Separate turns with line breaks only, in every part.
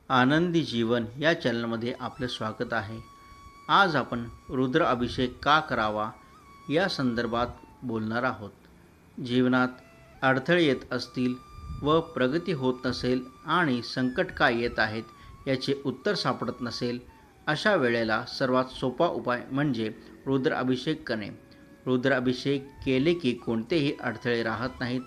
आनंदी जीवन या चॅनलमध्ये आपलं स्वागत आहे. आज आपण रुद्र अभिषेक का करावा या संदर्भात बोलणार आहोत. जीवनात अडथळे येत असतील व प्रगती होत नसेल आणि संकट का येत आहेत याचे उत्तर सापडत नसेल, अशा वेळेला सर्वात सोपा उपाय म्हणजे रुद्र अभिषेक करणे. रुद्र अभिषेक केले की कोणतेही अडथळे राहत नाहीत.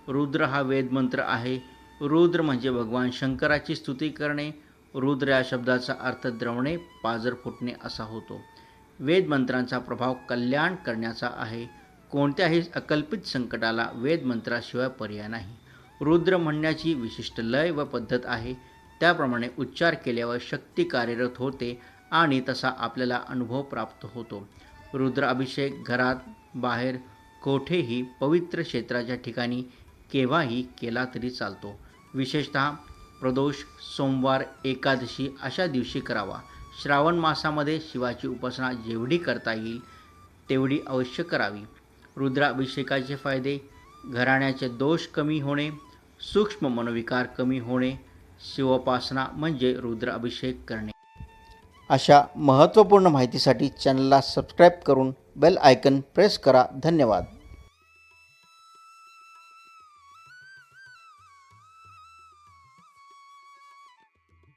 रुद्र हा वेदमंत्र आहे. रुद्र म्हणजे भगवान शंकराची स्तुती करणे. रुद्र या शब्दाचा अर्थ द्रवणे, पाजर फुटणे असा होतो. वेदमंत्रांचा प्रभाव कल्याण करण्याचा आहे. कोणत्याही अकल्पित संकटाला वेदमंत्राशिवाय पर्याय नाही. रुद्र म्हणण्याची विशिष्ट लय व पद्धत आहे. त्याप्रमाणे उच्चार केल्यावर शक्ती कार्यरत होते आणि तसा आपल्याला अनुभव प्राप्त होतो. रुद्र अभिषेक घरात, बाहेर, कोठेही पवित्र क्षेत्राच्या ठिकाणी केव्हाही केला तरी चालतो. विशेषतः प्रदोष, सोमवार, एकादशी अशा दिवशी करावा. श्रावण मासामध्ये शिवाची उपासना जेवढी करता येईल तेवढी अवश्य करावी. रुद्राभिषेकाचे फायदे: घराण्याचे दोष कमी होणे, सूक्ष्म मनोविकार कमी होणे. शिवोपासना म्हणजे रुद्र अभिषेक करणे. अशा महत्त्वपूर्ण माहितीसाठी चॅनलला सबस्क्राईब करून बेल आयकन प्रेस करा. धन्यवाद.